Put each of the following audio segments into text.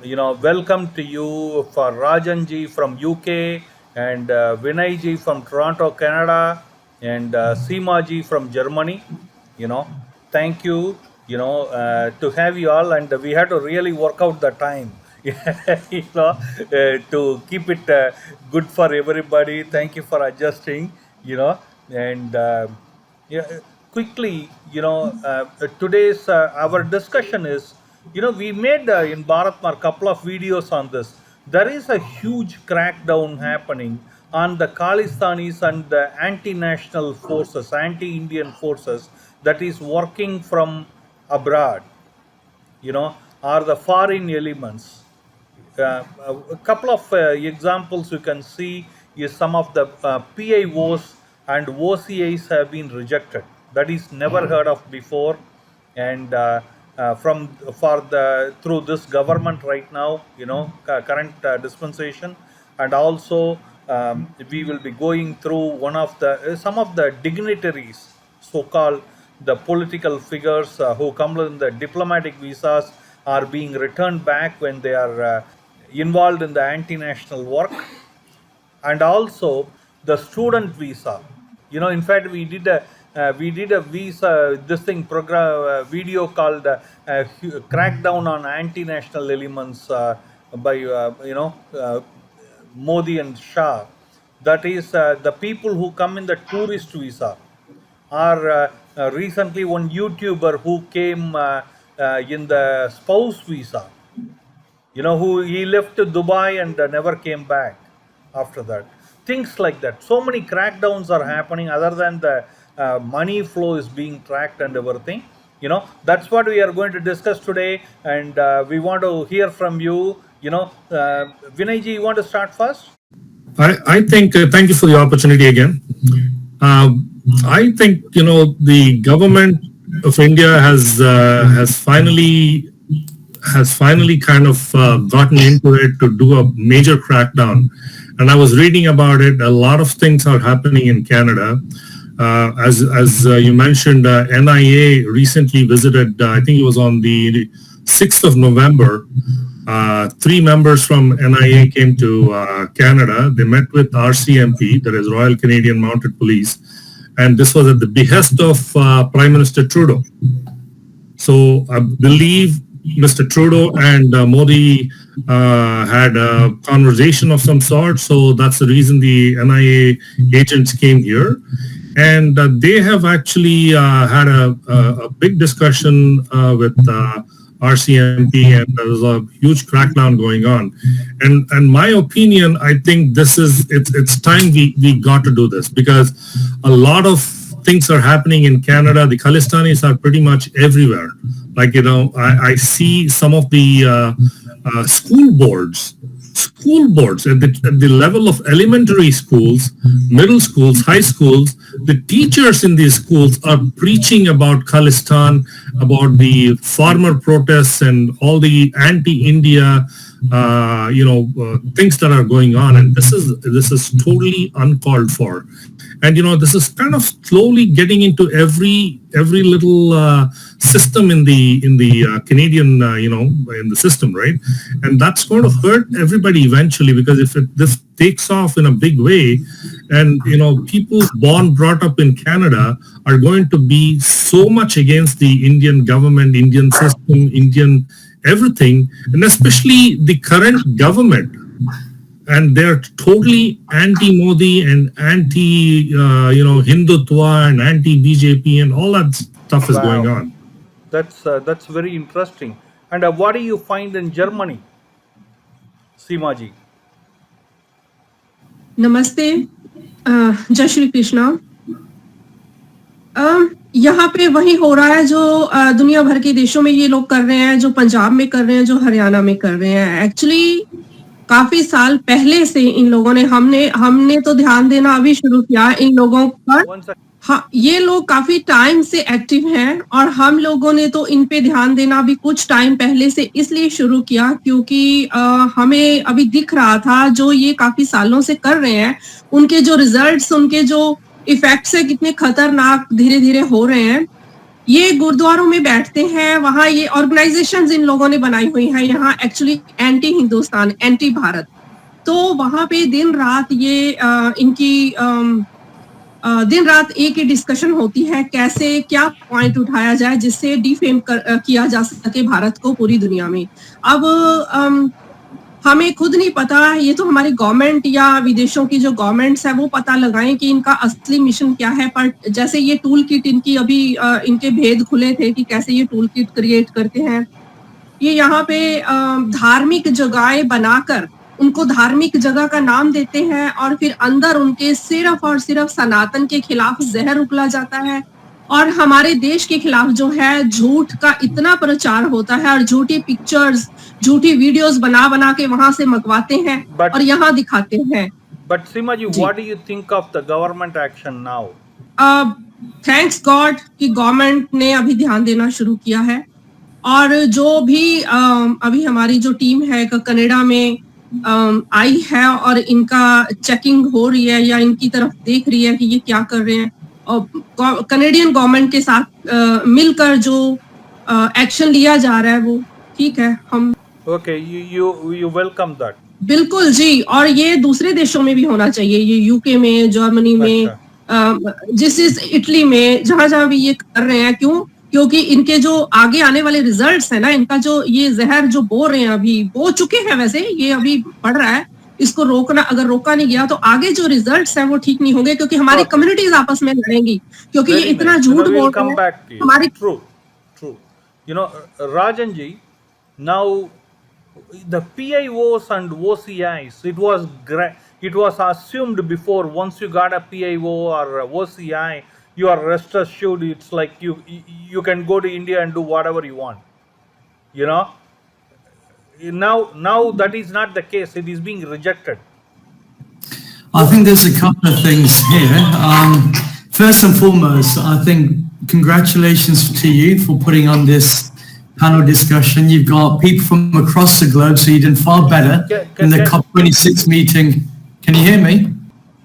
welcome to you for Rajan ji from UK and Vinay ji from Toronto, Canada, and Seema ji from Germany. You know, thank you. To have you all, and we had to really work out the time. To keep it good for everybody. Thank you for adjusting. And yeah, quickly, today's our discussion is, we made in Bharatmar a couple of videos on this. There is a huge crackdown happening on the Khalistanis and the anti-national forces, anti-Indian forces that is working from abroad, are the foreign elements. A couple of examples you can see is some of the PIOs and OCIs have been rejected. That is never heard of before, and from for the through this government right now, current dispensation, and also we will be going through one of the some of the dignitaries, so-called the political figures who come in the diplomatic visas are being returned back when they are involved in the anti-national work, and also the student visa. In fact, we did a visa this thing program video called crackdown on anti-national elements by Modi and Shah. That is the people who come in the tourist visa, or recently one YouTuber who came in the spouse visa, who he left to Dubai and never came back after that. Things like that. So many crackdowns are happening other than the money flow is being tracked and everything. That's what we are going to discuss today, and we want to hear from you. Vinay ji, you want to start first? I think, thank you for the opportunity again. I think, the government of India has finally kind of gotten into it to do a major crackdown. And I was reading about it. A lot of things are happening in Canada. As you mentioned, NIA recently visited, I think it was on the 6th of November. 3 members from NIA came to Canada. They met with RCMP, that is Royal Canadian Mounted Police, and this was at the behest of Prime Minister Trudeau. So I believe Mr. Trudeau and Modi had a conversation of some sort, so that's the reason the NIA agents came here. And they have actually had a big discussion with RCMP, and there was a huge crackdown going on. And my opinion, I think it's time we got to do this, because a lot of things are happening in Canada. The Khalistanis are pretty much everywhere. Like, I see some of the school boards at the level of elementary schools, middle schools, high schools. The teachers in these schools are preaching about Khalistan, about the farmer protests and all the anti-India things that are going on, and this is totally uncalled for. And this is kind of slowly getting into every little system in the Canadian in the system, right? And that's going to hurt everybody eventually, because if this takes off in a big way, and people brought up in Canada are going to be so much against the Indian government, Indian system, Indian everything, and especially the current government. And they're totally anti-Modi and Hindutva and anti-BJP, and all that stuff is going on. That's very interesting. And what do you find in Germany, Seema ji? नमस्ते, जय श्री कृष्णा। यहाँ पे वही हो रहा है जो दुनिया भर के देशों में ये लोग कर रहे हैं, जो पंजाब में कर रहे हैं, जो हरियाणा में कर रहे हैं। एक्चुअली काफी साल पहले से इन लोगों ने हमने तो ध्यान देना अभी शुरू किया इन लोगों पर। हाँ, ये लोग काफी टाइम से एक्टिव हैं, और हम लोगों ने तो इन पे ध्यान देना भी कुछ टाइम पहले से इसलिए शुरू किया क्योंकि हमें अभी दिख रहा था जो ये काफी सालों से कर रहे हैं, उनके जो रिजल्ट्स, उनके जो इफेक्ट्स है, कितने खतरनाक धीरे धीरे हो रहे हैं। ये गुरुद्वारों में बैठते हैं, वहाँ ये ऑर्गेनाइजेशंस इन लोगों ने बनाई हुई हैं यहाँ actually anti Hindustan, anti Bharat. तो वहाँ पे दिन रात ये इनकी दिन रात एक ही डिस्कशन होती है कैसे क्या पॉइंट उठाया जाए जिससे डिफेम किया जा सके भारत को पूरी दुनिया में। अब हमें खुद नहीं पता, ये तो हमारी गवर्नमेंट या विदेशों की जो गवर्नमेंट्स है वो पता लगाएं कि इनका असली मिशन क्या है। पर जैसे ये टूल किट इनकी अभी इनके भेद खुले थे कि कैसे ये टूल किट क्रिएट करते हैं। ये यहाँ पे धार्मिक जगहें बनाकर उनको धार्मिक जगह का नाम देते हैं और फिर अंदर उनके सिर्फ और सिर्फ सनातन के खिलाफ जहर उगला जाता है और हमारे देश के खिलाफ जो है झूठ का इतना प्रचार होता है और झूठी पिक्चर्स, झूठी वीडियोस बना के वहां से मंगवाते हैं और यहाँ दिखाते हैं। But Seema ji, what do you think of the government action now? Thanks God कि गवर्नमेंट ने अभी ध्यान देना शुरू किया है और जो भी अभी हमारी जो टीम है कनाडा में आई है और इनका चेकिंग हो रही है या इनकी तरफ देख रही है कि ये क्या कर रहे हैं और कनेडियन गवर्नमेंट के साथ मिलकर जो एक्शन लिया जा रहा है वो ठीक है। हम Okay, you welcome that. बिल्कुल जी, और ये दूसरे देशों में भी होना चाहिए, ये यूके में, जर्मनी में, जिस इटली में, जहां भी ये कर रहे हैं। क्योंकि इनके जो आगे आने वाले रिजल्ट्स है ना, इनका जो ये जहर जो बो रहे हैं, अभी बो चुके हैं, वैसे ये अभी बढ़ रहा है, इसको रोकना, अगर रोका नहीं गया तो आगे जो रिजल्ट्स हैं वो ठीक नहीं होंगे क्योंकि हमारी कम्युनिटीज आपस में लड़ेंगी क्योंकि ये इतना झूठ बोल रहे हैं हमारी। True. You know, Rajan ji, now the PIOs and OCIs, it was assumed before once you got a PIO or a OCI, you are rest assured. It's like you can go to India and do whatever you want. You know, now that is not the case. It is being rejected. I think there's a couple of things here. First and foremost, I think congratulations to you for putting on this panel discussion. You've got people from across the globe, so you did far better in the COP26 meeting. Can you hear me?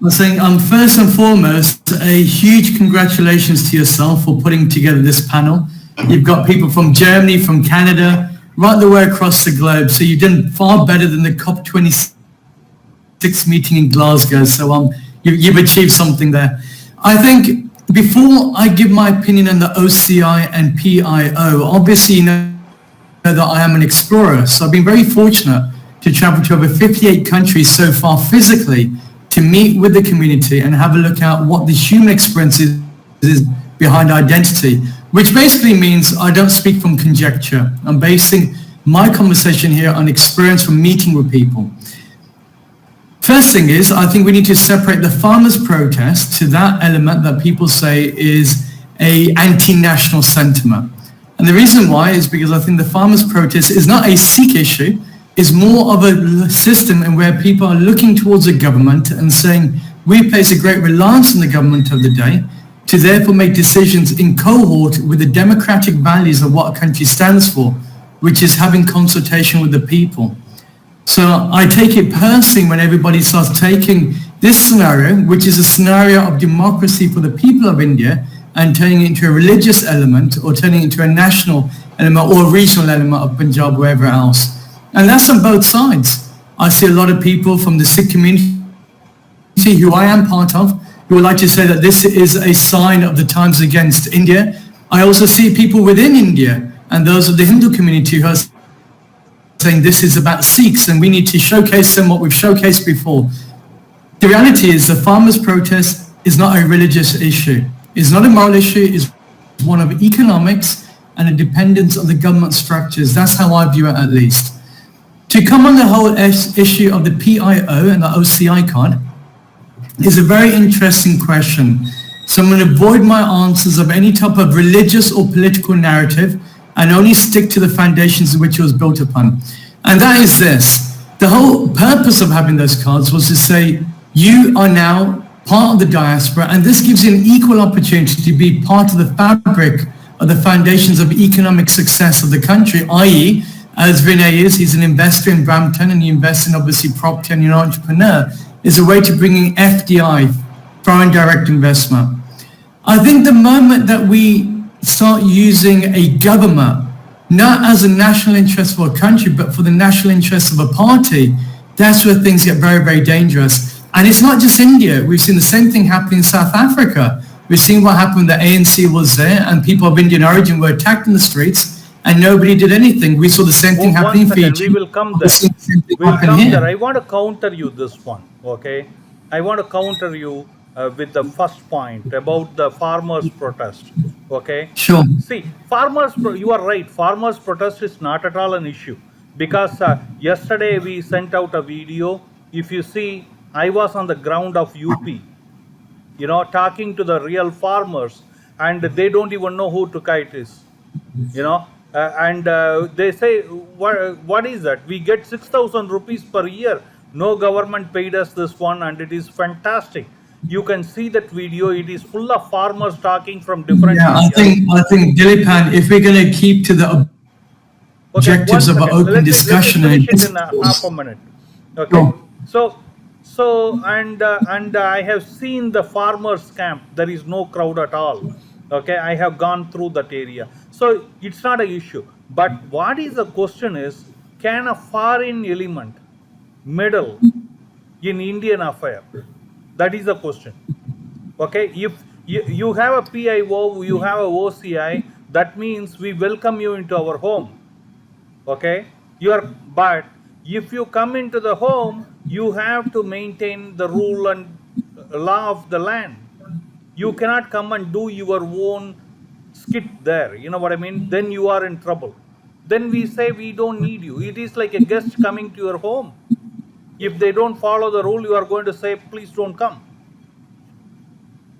I'm saying, first and foremost, a huge congratulations to yourself for putting together this panel. You've got people from Germany, from Canada, right the way across the globe. So you've done far better than the COP26 meeting in Glasgow. So you've achieved something there. I think before I give my opinion on the OCI and PIO, obviously you know that I am an explorer. So I've been very fortunate to travel to over 58 countries so far physically to meet with the community and have a look at what the human experience is behind identity, which basically means I don't speak from conjecture. I'm basing my conversation here on experience from meeting with people. First thing is, I think we need to separate the farmers' protest to that element that people say is a anti-national sentiment. And the reason why is because I think the farmers' protest is not a Sikh issue, is more of a system in where people are looking towards the government and saying, we place a great reliance on the government of the day to therefore make decisions in cohort with the democratic values of what a country stands for, which is having consultation with the people. So I take it personally when everybody starts taking this scenario, which is a scenario of democracy for the people of India, and turning it into a religious element or turning it into a national element or a regional element of Punjab, wherever else. And that's on both sides. I see a lot of people from the Sikh community, who I am part of, who would like to say that this is a sign of the times against India. I also see people within India and those of the Hindu community who are saying this is about Sikhs and we need to showcase them what we've showcased before. The reality is the farmers' protest is not a religious issue. It's not a moral issue. It's one of economics and a dependence on the government structures. That's how I view it at least. To come on the whole issue of the PIO and the OCI card is a very interesting question. So I'm going to avoid my answers of any type of religious or political narrative and only stick to the foundations in which it was built upon. And that is this. The whole purpose of having those cards was to say, you are now part of the diaspora and this gives you an equal opportunity to be part of the fabric of the foundations of economic success of the country, i.e., as Vinay is, he's an investor in Brampton and he invests in obviously property and you're an entrepreneur, is a way to bring in FDI, foreign direct investment. I think the moment that we start using a government, not as a national interest for a country, but for the national interest of a party, that's where things get very, very dangerous. And it's not just India. We've seen the same thing happen in South Africa. We've seen what happened when the ANC was there and people of Indian origin were attacked in the streets and nobody did anything. We saw the same thing happening in Fiji. We will come there. We've seen the same thing We'll happen come here. there. I want to counter you this one, okay? I want to counter you with the first point about the farmers' protest, okay? Sure. See, you are right. Farmers' protest is not at all an issue because yesterday we sent out a video. If you see, I was on the ground of UP, you know, talking to the real farmers, and they don't even know who Tukait is, you know. They say, what is that? We get 6,000 rupees per year. No government paid us this one, and it is fantastic. You can see that video. It is full of farmers talking from different I areas. think Dilipan, if we're going to keep to the objectives of an open discussion, Let's finish it in half a minute. Okay. So and I have seen the farmers camp. There is no crowd at all. Okay, I have gone through that area. So it's not an issue. But what is the question is, can a foreign element meddle in Indian affair? That is the question. Okay, if you have a PIO, you have a OCI, that means we welcome you into our home. Okay, but if you come into the home, you have to maintain the rule and law of the land. You cannot come and do your own skit there. You know what I mean? Then you are in trouble. Then we say we don't need you. It is like a guest coming to your home. If they don't follow the rule, you are going to say, please don't come.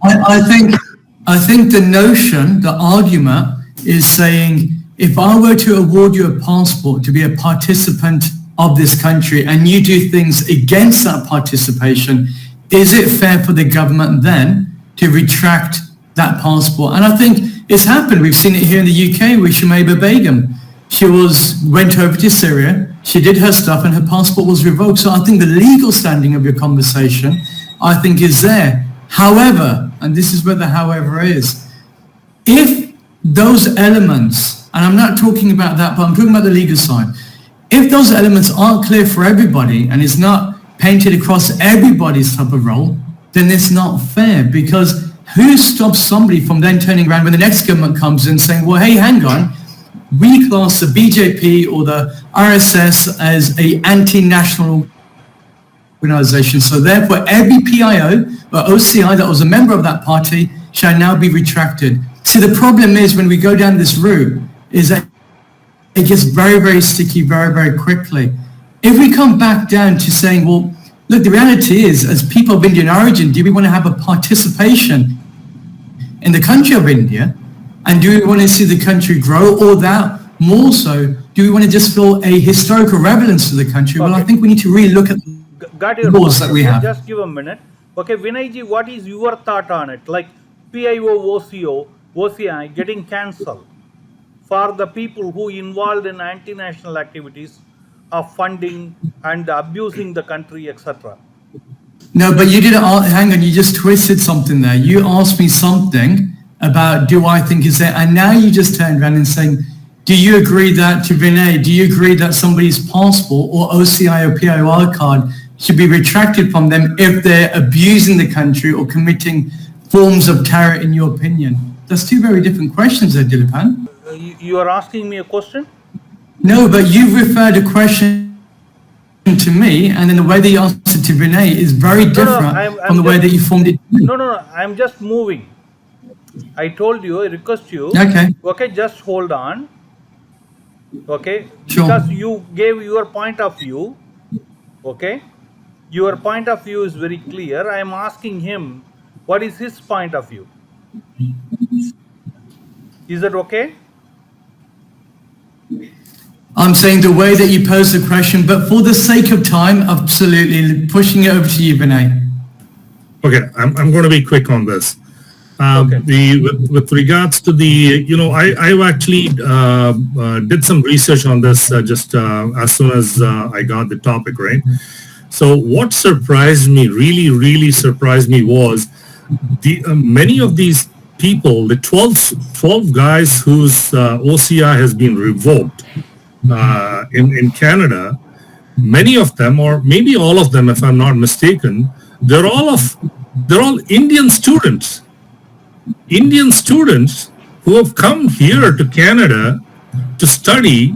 I think the notion, the argument is saying, if I were to award you a passport to be a participant of this country and you do things against that participation, is it fair for the government then to retract that passport? And I think it's happened. We've seen it here in the UK with Shuaib Begum. She went over to Syria, she did her stuff and her passport was revoked. So I think the legal standing of your conversation, I think, is there. However, and this is where the however is, if those elements, and I'm not talking about that, but I'm talking about the legal side, if those elements aren't clear for everybody and it's not painted across everybody's type of role, then it's not fair, because who stops somebody from then turning around when the next government comes in saying, well, hey, hang on, we class the BJP or the RSS as a anti-national organization, so therefore every PIO or OCI that was a member of that party shall now be retracted. See, the problem is when we go down this route is that it gets very, very sticky very, very quickly. If we come back down to saying, well, look, the reality is, as people of Indian origin, do we want to have a participation in the country of India? And do we want to see the country grow? Or that, more so, do we want to just feel a historical relevance to the country? Well, I think we need to really look at the laws that we have. Just give a minute. Okay, Vinayji, what is your thought on it? Like PIO, OCI getting cancelled for the people who involved in anti-national activities of funding and abusing the country, etc. No, but you didn't, hang on, you just twisted something there. You asked me something about do I think is there, and now you just turned around and saying, do you agree that, to Vinay, do you agree that somebody's passport or OCI or PIO card should be retracted from them if they're abusing the country or committing forms of terror, in your opinion? That's two very different questions there, Dilipan. You are asking me a question? No, but you've referred a question to me, and then the way that you answered to Vinay is very different from the way that you formed it. No, I'm just moving. I told you, I request you. Okay, just hold on. Okay, sure. Because you gave your point of view. Okay, your point of view is very clear. I am asking him, what is his point of view? Is that okay? I'm saying the way that you posed the question, but for the sake of time, absolutely pushing it over to you, Vinay. Okay, I'm going to be quick on this. With regards to the, I've actually did some research on this just as soon as I got the topic, right? So what surprised me, really surprised me, was the many of these people, the 12 guys whose OCI has been revoked in Canada, many of them, or maybe all of them, if I'm not mistaken, they're all Indian students. Indian students who have come here to Canada to study,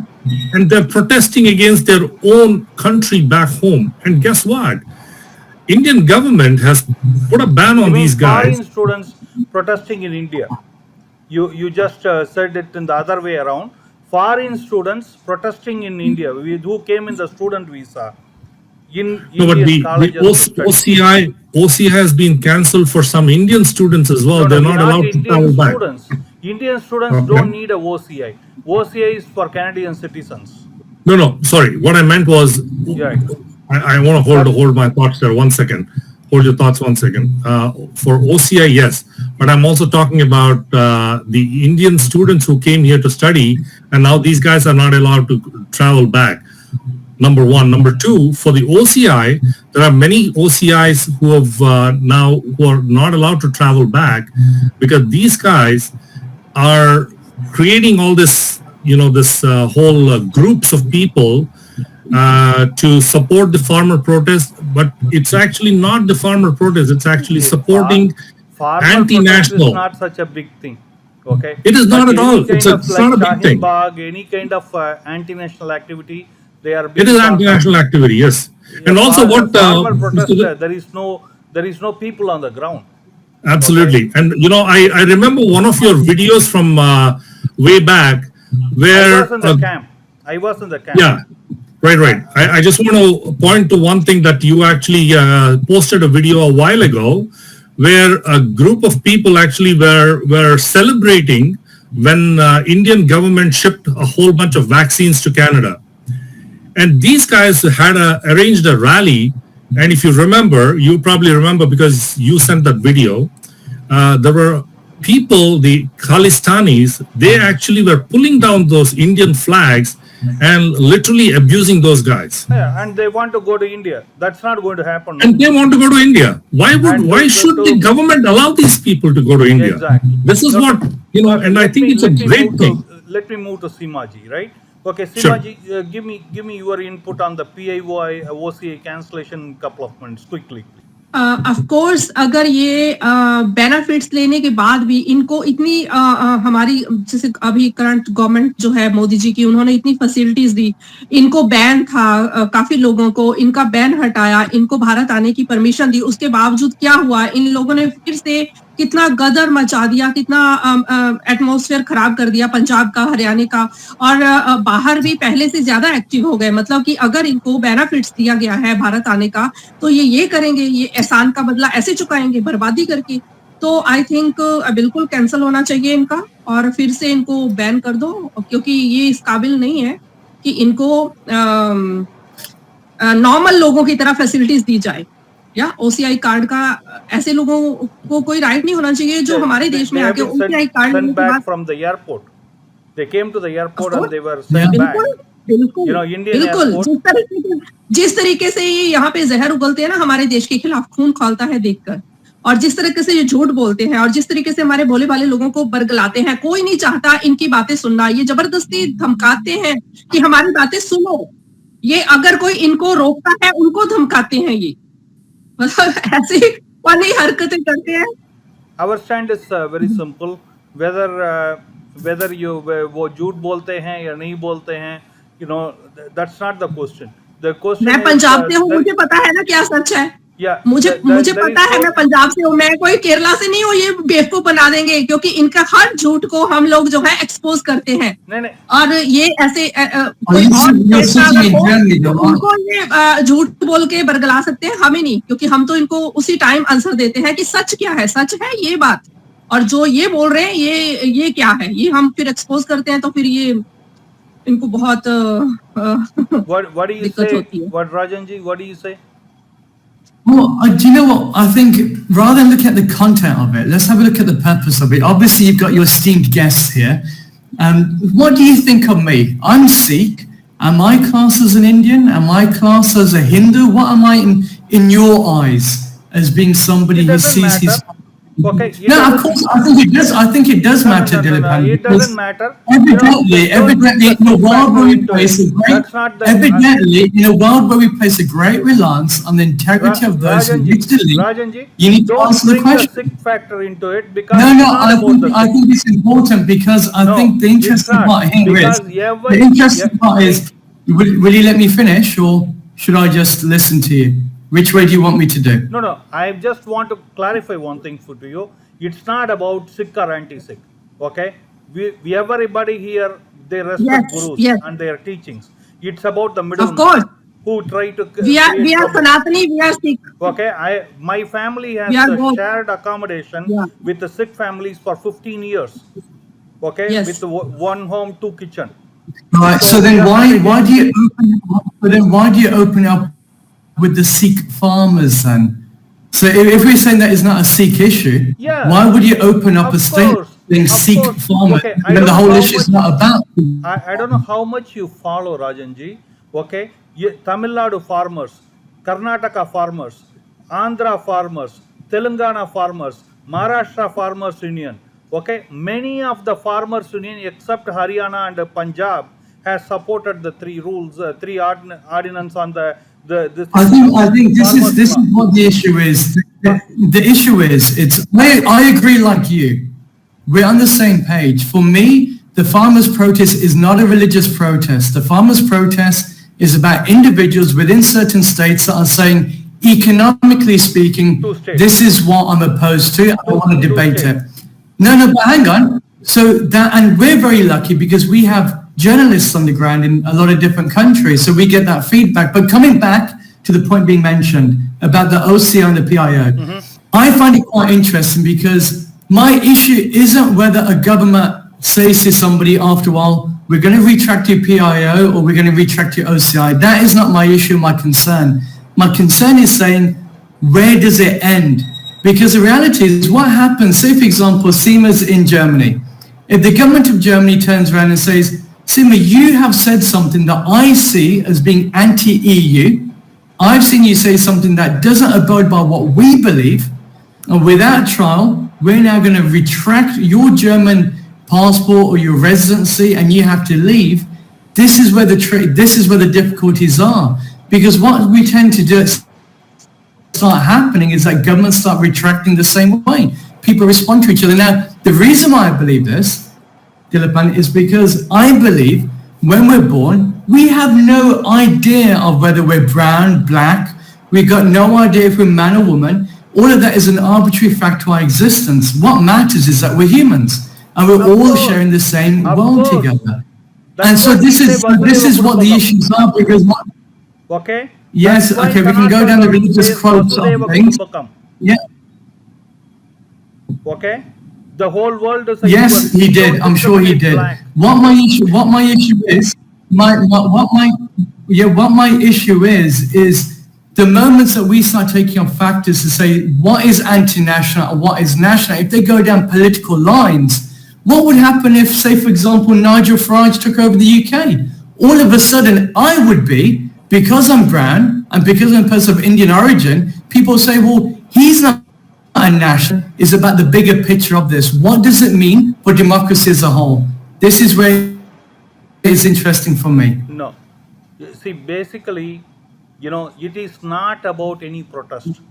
and they're protesting against their own country back home. And guess what? Indian government has put a ban on these guys. Foreign students protesting in India. You just said it in the other way around. Foreign students protesting in India who came in the student visa in No, but Indian colleges. to study. OCI has been cancelled for some Indian students as well. No, They're no, not allowed to Indian travel back. students. Indian students Okay. don't need a OCI. OCI is for Canadian citizens. No, sorry. What I meant was, Yeah. I want to hold my thoughts there 1 second. Hold your thoughts 1 second. For OCI, yes, but I'm also talking about the Indian students who came here to study, and now these guys are not allowed to travel back. Number one. Number two, for the OCI, there are many OCIs who are not allowed to travel back because these guys are creating all this, whole groups of people to support the farmer protest, but it's actually not the farmer protest. It's actually supporting Farmer protest anti-national. is not such a big thing. Okay. It is not But at all. any kind It's of not a big Shaheen thing. Bagh, any kind of anti-national activity, they are. It being is stopped. anti-national activity, yes. And also what farmer Mr. protester, there is no people on the ground. Absolutely. And I remember one of your videos from way back where I was in the camp. yeah, right. I just want to point to one thing that you actually posted a video a while ago where a group of people actually were celebrating when Indian government shipped a whole bunch of vaccines to Canada. And these guys had arranged a rally. And if you remember, you probably remember because you sent that video, there were people, the Khalistanis, they actually were pulling down those Indian flags and literally abusing those guys. Yeah, and they want to go to India. That's not going to happen. And they want to go to India. Why And should the government allow these people to go to India? Exactly. This is what, and I think it's a great thing. Let me move to Simaji, right? Okay, Sure. Simaji, give me your input on the PIOI OCI cancellation in couple of minutes, quickly. Of course अगर ये benefits लेने के बाद भी इनको इतनी हमारी जैसे अभी करंट गवर्नमेंट जो है मोदी जी की, उन्होंने इतनी फैसिलिटीज दी, इनको बैन था, काफी लोगों को इनका बैन हटाया, इनको भारत आने की परमिशन दी, उसके बावजूद क्या हुआ, इन लोगों ने फिर से कितना गदर मचा दिया, कितना एटमॉस्फेयर खराब कर दिया पंजाब का, हरियाणा का, और बाहर भी पहले से ज्यादा एक्टिव हो गए। मतलब कि अगर इनको बेनिफिट्स दिया गया है भारत आने का तो ये करेंगे, ये एहसान का बदला ऐसे चुकाएंगे बर्बादी करके। तो आई थिंक बिल्कुल कैंसिल होना चाहिए इनका और फिर से इनको बैन कर दो, क्योंकि ये इस काबिल नहीं है कि इनको नॉर्मल लोगों की तरह फैसिलिटीज दी जाए। या ओसीआई कार्ड का ऐसे लोगों को कोई राइट नहीं होना चाहिए जो हमारे देश में आके OCI card sent back from the airport. They came to the airport and they were sent back. बिल्कुल Indian बिल्कुल airport. जिस तरीके से ये यहाँ पे जहर उगलते हैं ना हमारे देश के खिलाफ, खून खौलता है देखकर, और जिस तरीके से ये झूठ बोलते हैं और जिस तरीके से हमारे भोले भाले लोगों को बरगलाते हैं, कोई नहीं चाहता इनकी बातें सुनना। ये जबरदस्ती धमकाते हैं कि हमारी बातें सुनो। ये अगर कोई इनको रोकता है उनको धमकाते हैं, ये मतलब ऐसी फनी हरकतें करते हैं। Our stand is very simple. Whether you वो झूठ बोलते हैं या नहीं बोलते हैं, that's not the question. The question मैं is, पंजाब से हूँ, मुझे पता है ना क्या सच है। Yeah, मुझे there is पता है, मैं पंजाब से हूँ, मैं कोई केरला से नहीं हूँ। ये बेवकूफ बना देंगे क्योंकि इनका हर झूठ को हम लोग जो है एक्सपोज करते हैं। नहीं और ये ऐसे कोई you और you're देश का sitting in अगर हो, Germany, though, aren't उनको ये झूठ बोल के बरगला सकते हैं, हमें नहीं, क्योंकि हम तो इनको उसी टाइम आंसर देते हैं कि सच क्या है, सच है ये बात, और जो ये बोल रहे हैं ये क्या है, ये हम फिर एक्सपोज करते हैं। तो फिर ये इनको बहुत what do you दिक्कत say? होती है। What Rajan ji, what do you say? Well, do you know what? I think rather than look at the content of it, let's have a look at the purpose of it. Obviously, you've got your esteemed guests here. What do you think of me? I'm Sikh. Am I classed as an Indian? Am I classed as a Hindu? What am I in your eyes as being somebody It who doesn't sees his... matter. Okay, No, of course, I think it does. I think it does matter, Dilepan. it because doesn't matter. Evidently, Don't evidently, put in a the world where we factor place a into it. great, That's not the evidently, in a world where we place a great reliance on the integrity of those who Rajanji, reach the league, Rajanji, you need to don't answer the bring the question. sick factor into it because No, it's no, not about the I sick. think it's important because I No, think the it's interesting not, part here is, because the interesting part is, will you let me finish or should I just listen to you? Which way do you want me to do? No, I just want to clarify one thing to you. It's not about sick or anti-sick. Okay, we everybody here, they respect Yes, gurus yes. and their teachings. It's about the middle Of course. who try to We are create trouble. Sanatani, we are Sikh. Okay, my family has We are both. shared accommodation Yeah. with the Sikh families for 15 years. Okay, Yes. with one home, 2 kitchen. Right. So then why do you open up, but then why do you open up with the Sikh farmers then? So if we're saying that is not a Sikh issue, Yeah. why would you open up Of a statement course, saying of Sikh course. farmers Okay, I when don't the know whole how issue is much- not about? I don't know how much you follow Rajanji. Okay, Tamil Nadu farmers, Karnataka farmers, Andhra farmers, Telangana farmers, Maharashtra farmers union. Okay, many of the farmers union except Haryana and Punjab has supported the 3 rules, 3 ordinance on the this. I think this farmers is law. what the issue is. The issue is I agree like you. We're on the same page. For me, the farmers' protest is not a religious protest. The farmers' protest is about individuals within certain states that are saying, economically speaking, Two states. this is what I'm opposed to. I don't want to Two debate states. it. No, but hang on. So that, and we're very lucky because we have journalists on the ground in a lot of different countries, so we get that feedback. But coming back to the point being mentioned about the OCI and the PIO, I find it quite interesting because my issue isn't whether a government says to somebody after a while, we're going to retract your PIO or we're going to retract your OCI. That is not my issue, my concern. My concern is saying, where does it end? Because the reality is what happens, say for example, Siemens in Germany. If the government of Germany turns around and says, Siemens, you have said something that I see as being anti-EU. I've seen you say something that doesn't abide by what we believe. And without trial, we're now going to retract your German passport or your residency and you have to leave. This is where the difficulties are. Because what we tend to do start happening is that governments start retracting the same way. People respond to each other. Now, the reason why I believe this, Dilepan, is because I believe when we're born, we have no idea of whether we're brown, black. We've got no idea if we're man or woman. All of that is an arbitrary fact to our existence. What matters is that we're humans and we're all sharing the same world together. And so this is what the issues are because what, Okay. yes, okay, we can go down the religious quotes of things. Yeah. Okay. The whole world is a Yes, he did. I'm sure he did. What my issue is, what my issue is the moments that we start taking on factors to say what is anti-national and what is national, if they go down political lines, what would happen if, say, for example, Nigel Farage took over the UK? All of a sudden, I would be, because I'm brown and because I'm a person of Indian origin, people say, well, he's not a national. It's about the bigger picture of this. What does it mean for democracy as a whole? This is where it's interesting for me. No. See, basically, it is not about any protest.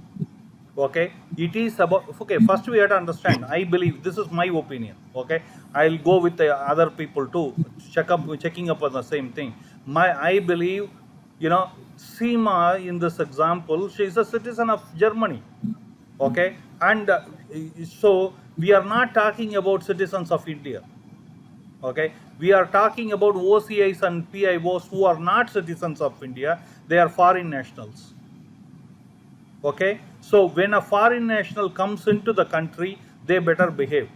Okay? It is about, okay, first we have to understand, I believe, this is my opinion, okay? I'll go with the other people too, checking up on the same thing. I believe, Seema, in this example, she is a citizen of Germany, okay? And so we are not talking about citizens of India, okay? We are talking about OCIs and PIOs who are not citizens of India, they are foreign nationals. Okay, so when a foreign national comes into the country, they better behave.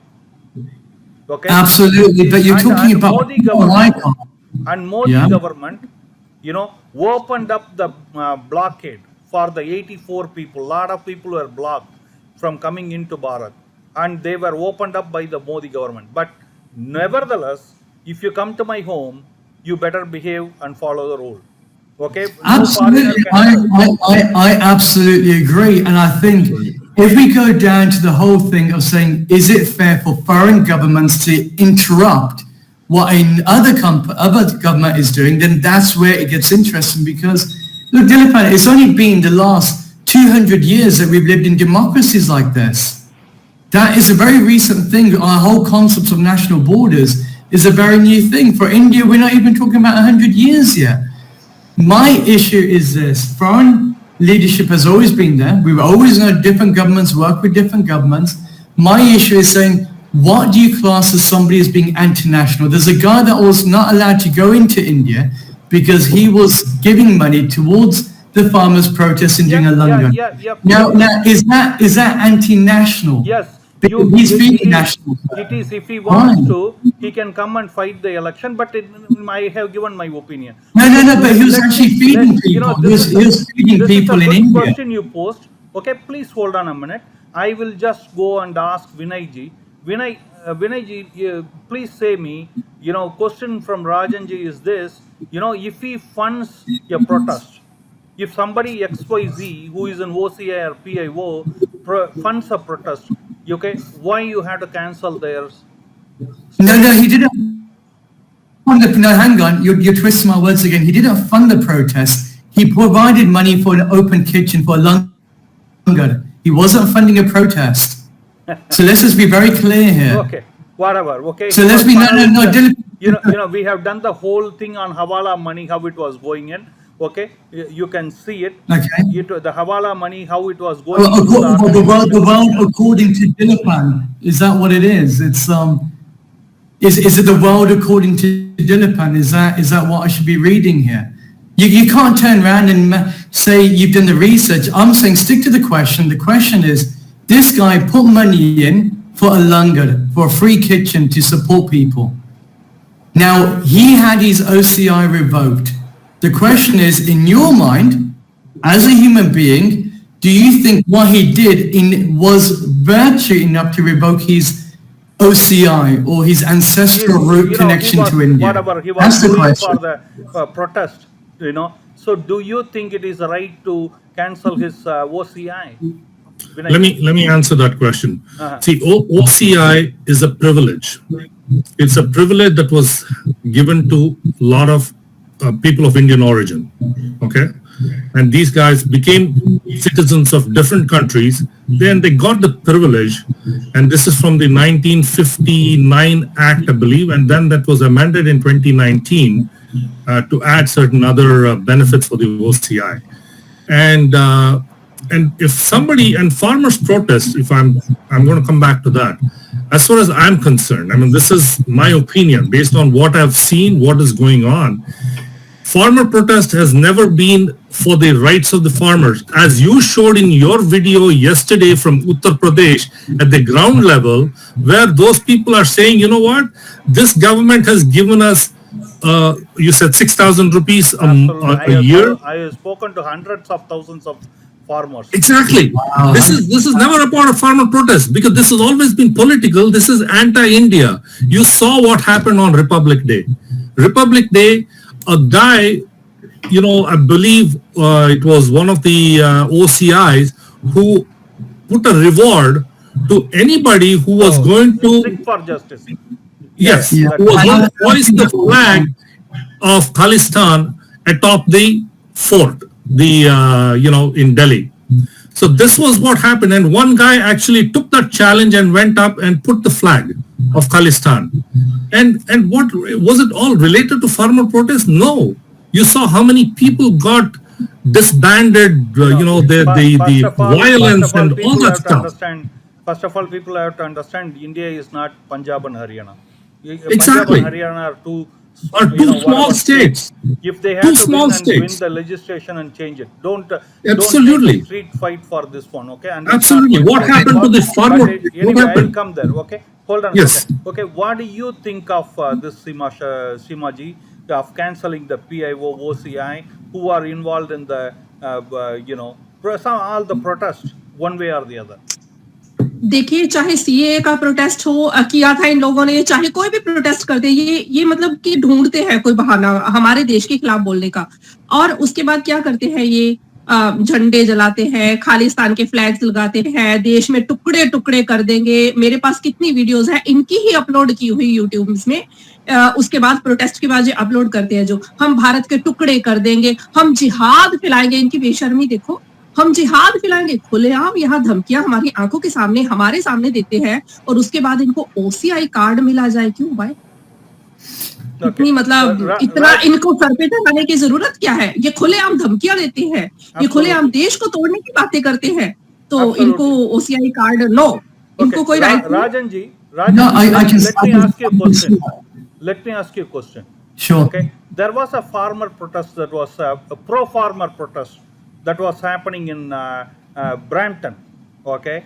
Okay, absolutely. But you're talking about Modi government, and Modi government, opened up the blockade for the 84 people. A lot of people were blocked from coming into Bharat, and they were opened up by the Modi government. But nevertheless, if you come to my home, you better behave and follow the rule. Okay. Absolutely, I absolutely agree, and I think if we go down to the whole thing of saying, is it fair for foreign governments to interrupt what other government is doing, then that's where it gets interesting. Because look, Dilapan, it's only been the last 200 years that we've lived in democracies like this. That is a very recent thing. Our whole concept of national borders is a very new thing. For India, we're not even talking about 100 years yet. My issue is this: foreign leadership has always been there. We've always known different governments work with different governments. My issue is saying, what do you class as somebody as being anti-national? There's a guy that was not allowed to go into India because he was giving money towards the farmers' protests and doing a langar. Now, is that anti-national? Yes. He's feeding national. It is. If he wants to, he can come and fight the election. But I have given my opinion. No. But he was actually feeding people. He was feeding people in India. Question you post. Okay, please hold on a minute. I will just go and ask Vinayji. Vinayji, please say me. Question from Rajanji is this. If he funds a protest, if somebody XYZ who is an OCI or PIO funds a protest, okay, why you had to cancel theirs? No, he didn't. No, hang on, you're twisting my words again. He didn't fund the protest. He provided money for an open kitchen for a langar. He wasn't funding a protest. So let's just be very clear here. Okay, whatever. Okay. So let's be no. We have done the whole thing on Hawala money, how it was going in. Okay, you can see it. Okay. The Hawala money, how it was going. The world according to Dilapan, is that what it is? It's is it the world according to Dilapan? Is that what I should be reading here? You can't turn around and say you've done the research. I'm saying stick to the question. The question is, this guy put money in for a langar, for a free kitchen to support people. Now, he had his OCI revoked. The question is, in your mind, as a human being, do you think what he did was virtue enough to revoke his OCI or his ancestral root connection to India? Whatever he was doing for the protest, So do you think it is right to cancel his OCI? Let me answer that question. See, OCI is a privilege. It's a privilege that was given to a lot of people of Indian origin, okay? And these guys became citizens of different countries. Then they got the privilege, and this is from the 1959 Act, I believe, and then that was amended in 2019 to add certain other benefits for the OCI. And if somebody, and farmers protest, if I'm going to come back to that, as far as I'm concerned, I mean, this is my opinion based on what I've seen, what is going on. Farmer protest has never been for the rights of the farmers. As you showed in your video yesterday from Uttar Pradesh at the ground level, where those people are saying, you know what, this government has given us, you said 6,000 rupees a year. I have spoken to hundreds of thousands of farmers. Exactly. Wow. This is never about a farmer protest, because this has always been political. This is anti-India. You saw what happened on Republic Day. Republic Day, a guy, I believe it was one of the OCIs who put a reward to anybody who was going to Seek for justice. Yes, who was going to hoist the flag of Khalistan atop the fort, in Delhi. So this was what happened, and one guy actually took that challenge and went up and put the flag of Khalistan. And what was it all related to farmer protest? No. You saw how many people got disbanded, the violence and all that stuff. First of all, people have to understand India is not Punjab and Haryana. Exactly. Punjab and Haryana are two small states. If they have to win the legislation and change it, don't absolutely take a street fight for this one, okay? And absolutely. What happened to the farmer? Anyway, I'll come there, okay? Hold on. Yes. Okay. What do you think of this Simaji of cancelling the PIO OCI who are involved in the all the protests one way or the other? देखिए, चाहे CA का protest हो किया था इन लोगों ने, चाहे कोई भी प्रोटेस्ट करते, ये मतलब कि ढूंढते हैं कोई बहाना हमारे देश के खिलाफ बोलने का, और उसके बाद क्या करते हैं, ये झंडे जलाते हैं, खालिस्तान के फ्लैग्स लगाते हैं, देश में टुकड़े टुकड़े कर देंगे। मेरे पास कितनी वीडियोस है इनकी ही अपलोड की हुई यूट्यूब में। उसके बाद प्रोटेस्ट के बाद ये अपलोड करते हैं जो हम भारत के टुकड़े कर देंगे, हम जिहाद फैलाएंगे। इनकी बेशर्मी देखो, हम जिहाद फैलाएंगे खुलेआम, यहाँ धमकियां हमारी आंखों के सामने हमारे सामने देते हैं और उसके बाद इनको ओसीआई कार्ड मिला जाए, क्यों भाई? इतनी मतलब इतना इनको सर पे चढ़ाने की जरूरत क्या है? ये खुलेआम धमकियां देते हैं, ये खुलेआम देश को तोड़ने की बातें करते हैं, तो इनको ओसीआई कार्ड नो, इनको कोई राइट नहीं। Rajan ji, No, I can let me ask you a question. Let me ask you a question. Sure. Okay, there was a farmer protest that was a pro-farmer protest that was happening in Brampton. Okay,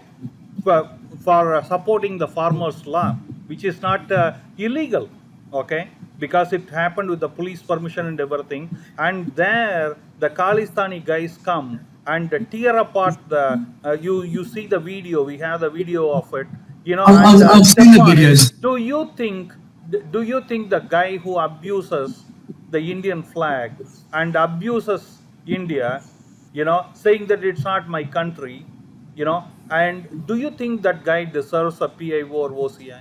for supporting the farmers' law, which is not illegal. Okay, because it happened with the police permission and everything. And there, the Khalistani guys come and tear apart the. You see the video. We have the video of it. You know, I've seen the videos. Do you think the guy who abuses the Indian flag and abuses India, you know, saying that it's not my country, you know, and do you think that guy deserves a PIO or OCI?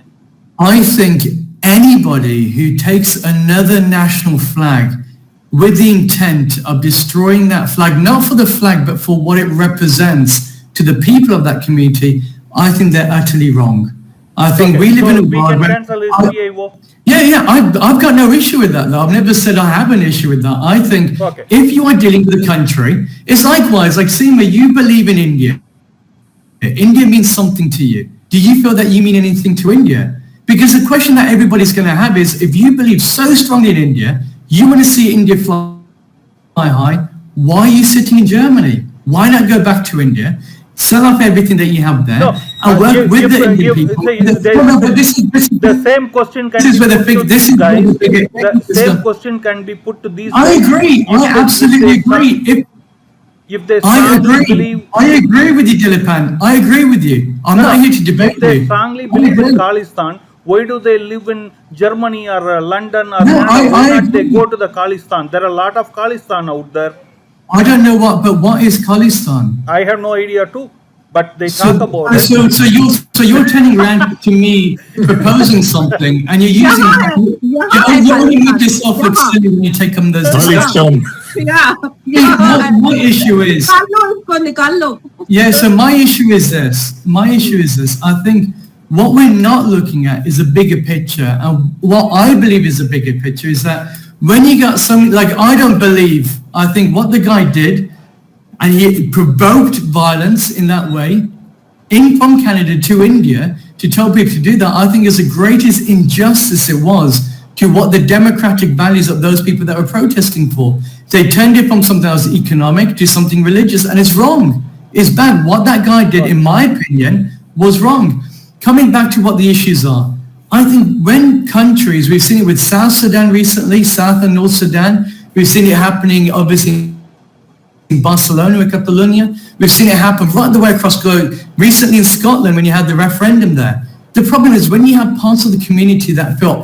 I think anybody who takes another national flag with the intent of destroying that flag, not for the flag, but for what it represents to the people of that community, I think they're utterly wrong. I think we live in a we world can where... cancel his PIO. Yeah, I've got no issue with that, though. I've never said I have an issue with that. I think Okay. if you are dealing with a country, it's likewise, like Seema, you believe in India. India means something to you. Do you feel that you mean anything to India? Because the question that everybody's going to have is, if you believe so strongly in India, you want to see India fly high, why are you sitting in Germany? Why not go back to India, sell off everything that you have there, No, and work give- with give- the Indian give- people? say- No, but this is The same question can This is be where the put fig- to this these is where guys. the fig- The this same is- question can be put to these I guys. agree. If I they- absolutely if they agree. If they I strongly agree. believe, I agree with you, Dilipan. I agree with you. I'm not here to debate if they you. strongly I believe in agree. Khalistan, why do they live in Germany or London or No, Canada? Why I not they agree. go to the Khalistan? There are a lot of Khalistan out there. I don't know but what is Khalistan? I have no idea too, but they So, talk about it. so you're turning around to me proposing something, and you're using. You only make yourself look silly when you take on those. Khalistan. My issue is. निकाल लो इसको, निकाल लो। Yeah, so my issue is this. I think what we're not looking at is a bigger picture. And what I believe is a bigger picture is that when you got some, like, I think what the guy did, and he provoked violence in that way, from Canada to India, to tell people to do that, I think is the greatest injustice it was to what the democratic values of those people that were protesting for. They turned it from something that was economic to something religious, and it's wrong. It's bad. What that guy did, in my opinion, was wrong. Coming back to what the issues are, I think when countries, we've seen it with South Sudan recently, South and North Sudan, we've seen it happening obviously in Barcelona with Catalonia, we've seen it happen right the way across the globe. Recently in Scotland when you had the referendum there. The problem is when you have parts of the community that feel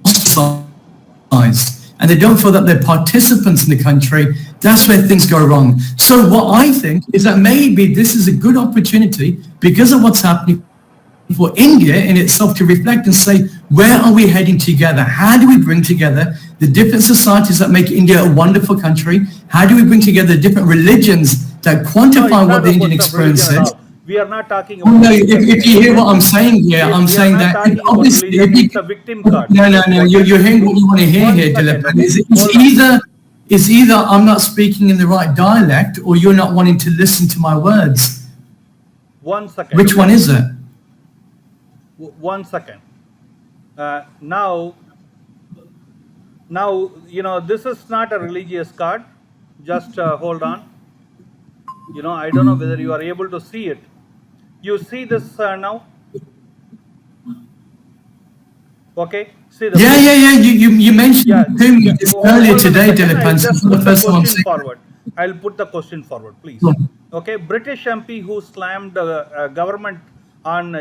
ostracized and they don't feel that they're participants in the country, that's where things go wrong. So what I think is that maybe this is a good opportunity because of what's happening for India in itself to reflect and say, where are we heading together? How do we bring together the different societies that make India a wonderful country? How do we bring together different religions that quantify what the Indian experience is? We are not talking Oh, about. no, if you hear what I'm saying here, I'm We are saying not that talking about obviously, religion, it's a victim card. no, you're hearing what you want to hear One here, second, Dilip. okay. It's either I'm not speaking in the right dialect or you're not wanting to listen to my words. 1 second. Which one is it? 1 second. Now, you know, this is not a religious card. Just hold on. You know, I don't know whether you are able to see it. You see this now? Okay. See the. Yeah. You mentioned Yeah. to me this Hold earlier on a today, second. Dilip. I'll And just so the put first the one I'm question saying. forward. I'll put the question forward, please. Sure. Okay, British MP who slammed government on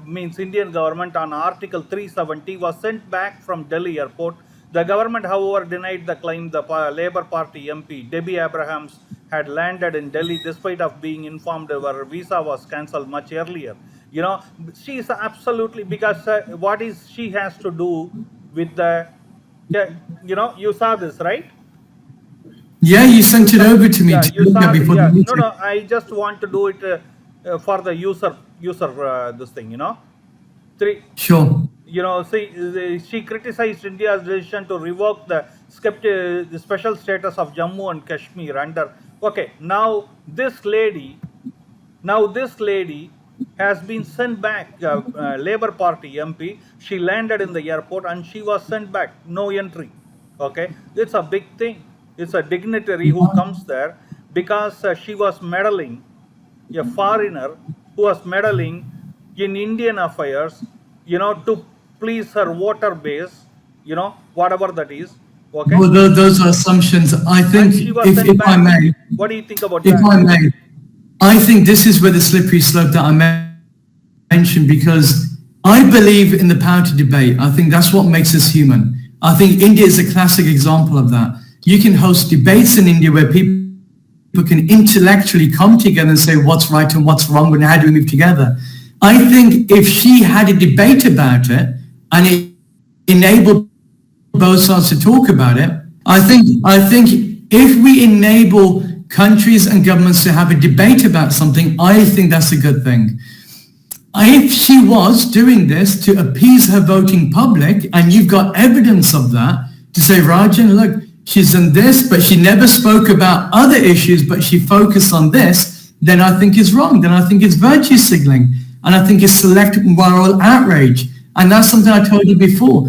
means Indian government on Article 370 was sent back from Delhi airport The government, however, denied the claim. The Labour Party MP Debbie Abrahams had landed in Delhi despite of being informed her visa was cancelled much earlier. You know, she is absolutely, because what is she has to do with the, you know, you saw this, right? Yeah, you sent it over to me Yeah, to you look saw at it. before Yeah, the meeting. no, I just want to do it for the user this thing, you know. Sure. You know, see, she criticized India's decision to revoke the special status of Jammu and Kashmir under. Okay, now this lady has been sent back. Labour Party MP. She landed in the airport and she was sent back. No entry. Okay, it's a big thing. It's a dignitary who comes there because she was meddling, a foreigner who was meddling in Indian affairs, you know, to please her voter base, you know, whatever that is. Okay. Well, those are assumptions. I think, And she was if sent I back. may, What do you think about if that? I may, I think this is where the slippery slope that I mentioned, because I believe in the power to debate. I think that's what makes us human. I think India is a classic example of that. You can host debates in India where people can intellectually come together and say what's right and what's wrong and how do we move together. I think if she had a debate about it and it enabled both sides to talk about it, I think if we enable countries and governments to have a debate about something, I think that's a good thing. If she was doing this to appease her voting public, and you've got evidence of that, to say, Rajan, look, she's done this, but she never spoke about other issues, but she focused on this, then I think it's wrong. Then I think it's virtue signaling. And I think it's selective moral outrage. And that's something I told you before.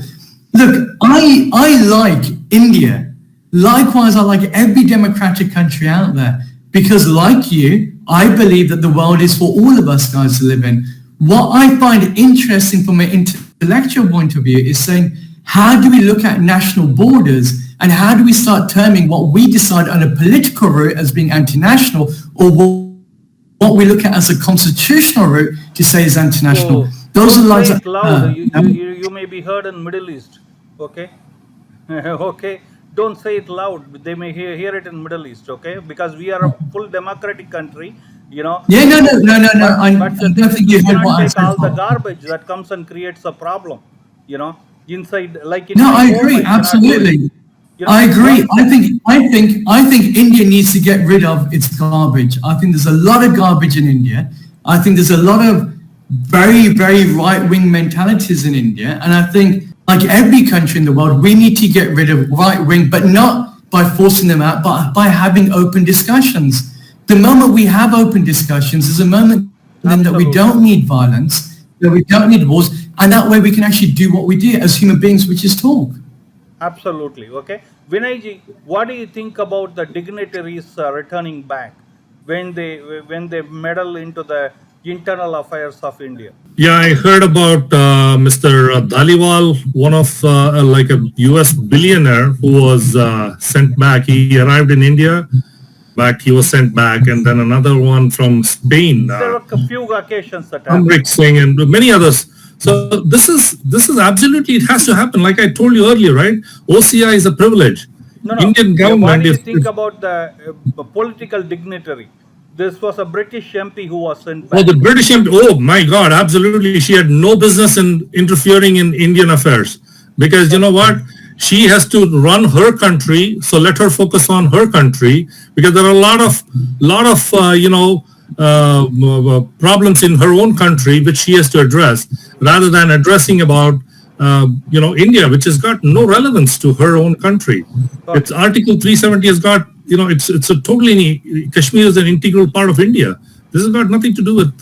Look, I like India. Likewise, I like every democratic country out there. Because like you, I believe that the world is for all of us guys to live in. What I find interesting from an intellectual point of view is saying, how do we look at national borders and how do we start terming what we decide on a political route as being anti-national, or what we look at as a constitutional route to say is anti-national? So, those are lines say it that, loud. You may be heard in Middle East. Okay. Okay. Don't say it loud. They may hear it in Middle East. Okay, because we are a full democratic country. You know. yeah, no. I But the don't thing think is, you you heard cannot what I take said. all the garbage that comes and creates a problem. You know, inside, like in No, my I home, agree. I cannot do it. Absolutely. You know, I agree. I think India needs to get rid of its garbage. I think there's a lot of garbage in India. I think there's a lot of very, very right-wing mentalities in India. And I think, like every country in the world, we need to get rid of right-wing, but not by forcing them out, but by having open discussions. The moment we have open discussions is a moment then that we don't need violence, that we don't need wars, and that way we can actually do what we do as human beings, which is talk. Absolutely. Okay. Vinayji, what do you think about the dignitaries returning back when they meddle into the internal affairs of India? Yeah, I heard about Mr. Dhaliwal, one of like a US billionaire who was sent back. He arrived in India, but he was sent back. And then another one from Spain, There were a few occasions that happened. Amrit Singh, and many others. So this is absolutely, it has to happen. Like I told you earlier, right? OCI is a privilege. No. Indian government What do you is think about the political dignitary? This was a British MP who was sent back. Oh, the British MP. Oh my God, absolutely. She had no business in interfering in Indian affairs, because you know what? She has to run her country. So let her focus on her country, because there are a lot of problems in her own country which she has to address, rather than addressing about India, which has got no relevance to her own country. It's Article 370 has got, it's a totally, Kashmir is an integral part of India. This has got nothing to do with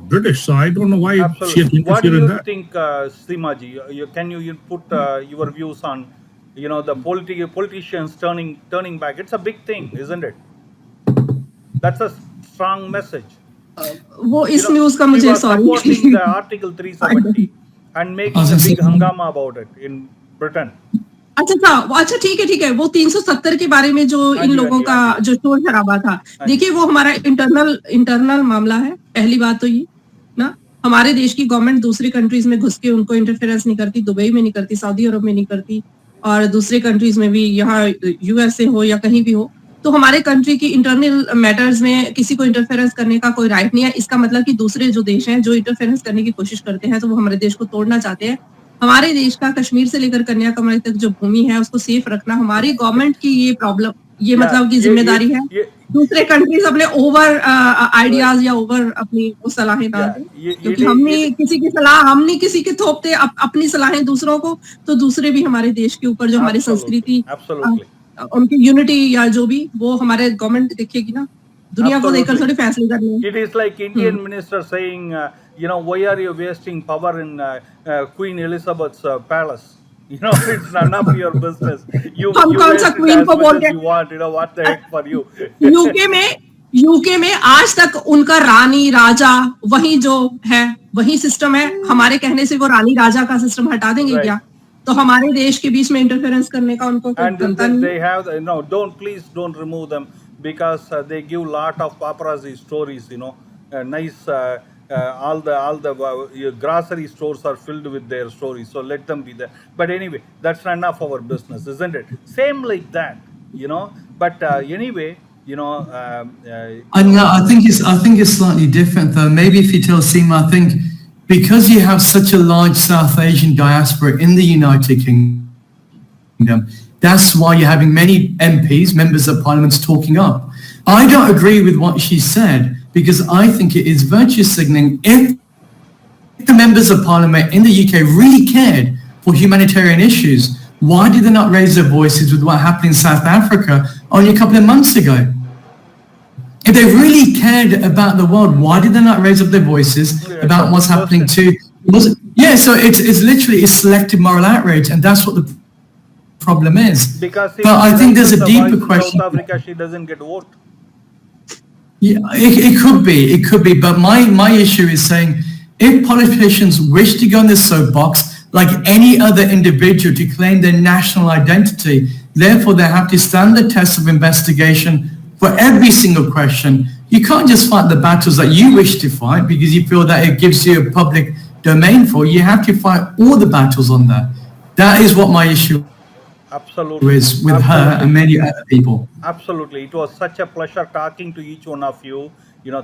British, so I don't know why she has Absolutely. What do interfered in you that. think, Seemaji? Can you put your views on, the politicians turning back? It's a big thing, isn't it? That's a strong message. वो इस news का She मुझे was supporting sorry the Article 370 and making a big hangama about it in Britain. अच्छा ठीक है वो 370 के बारे में जो इन लोगों का जो शोर शराबा था, देखिए वो हमारा इंटरनल मामला है। पहली बात तो ये ना, हमारे देश की गवर्नमेंट दूसरी कंट्रीज में घुस के उनको इंटरफेरेंस नहीं करती, दुबई में नहीं करती, सऊदी अरब में नहीं करती, और दूसरे कंट्रीज में भी, यहाँ यूएसए हो या कहीं भी हो, तो हमारे कंट्री की इंटरनल मैटर्स में किसी को इंटरफेरेंस करने का कोई राइट नहीं है। इसका मतलब कि दूसरे जो देश हैं जो इंटरफेरेंस करने की कोशिश करते हैं तो वो हमारे देश को तोड़ना चाहते हैं। हमारे देश का कश्मीर से लेकर कन्याकुमारी तक जो भूमि है उसको सेफ रखना हमारी गवर्नमेंट की ये प्रॉब्लम, ये मतलब की जिम्मेदारी है। दूसरे कंट्रीज अपने ओवर आइडियाज या ओवर अपनी वो सलाहें ना दें, क्योंकि हमने किसी की सलाह, हम नहीं किसी के थोपते अपनी सलाहें दूसरों को, तो दूसरे भी हमारे देश के ऊपर जो हमारी संस्कृति, उनकी यूनिटी या जो भी, वो हमारे गवर्नमेंट देखेगी ना, दुनिया को देखकर थोड़ी फैसले करने। It is like Indian minister saying, why are you wasting power in Queen Elizabeth's palace? It's none of your business. You waste it as much as you want. What the heck for you? UK में आज तक उनका रानी राजा वही जो है वही system है। हमारे कहने से वो रानी राजा का सिस्टम हटा देंगे क्या? तो हमारे देश के बीच में इंटरफेरेंस करने का उनको And they have please don't remove them, because they give lot of paparazzi stories. Nice. All the grocery stores are filled with their stories, so let them be there. But anyway, that's none of our business, isn't it? Same like that, But anyway, I think it's slightly different though. Maybe if you tell Seema, I think because you have such a large South Asian diaspora in the United Kingdom, that's why you're having many MPs, members of parliament, talking up. I don't agree with what she said, because I think it is virtue signaling. If the members of parliament in the UK really cared for humanitarian issues, why did they not raise their voices with what happened in South Africa only a couple of months ago? If they really cared about the world, why did they not raise up their voices about what's happening to... so it's literally selective moral outrage, and that's what the problem is. Because but I think there's a deeper question. South Africa, she doesn't get vote. Yeah, it could be. But my issue is saying, if politicians wish to go on this soapbox, like any other individual, to claim their national identity, therefore they have to stand the test of investigation for every single question. You can't just fight the battles that you wish to fight because you feel that it gives you a public domain for. You have to fight all the battles on that. That is what my issue is with her and many other people. Absolutely. It was such a pleasure talking to each one of you.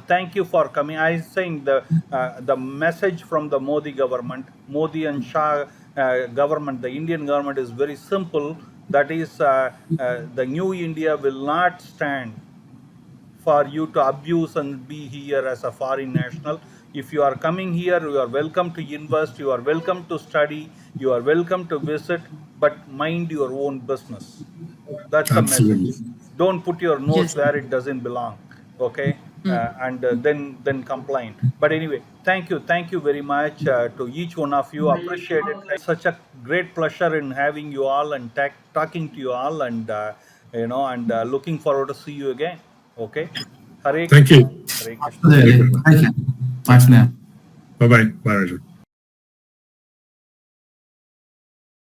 Thank you for coming. I was saying the message from the Modi government, Modi and Shah government, the Indian government is very simple. That is, the new India will not stand for you to abuse and be here as a foreign national. If you are coming here, you are welcome to invest, you are welcome to study, you are welcome to visit, but mind your own business. That's the message. Don't put your nose where it doesn't belong, okay? And then complain. But anyway, thank you very much to each one of you. Appreciate it. It's such a great pleasure in having you all and talking to you all, and looking forward to see you again. Okay. Thank you. Hare Krishna. Thank you. Bye for now. Bye bye. Bye, Raju.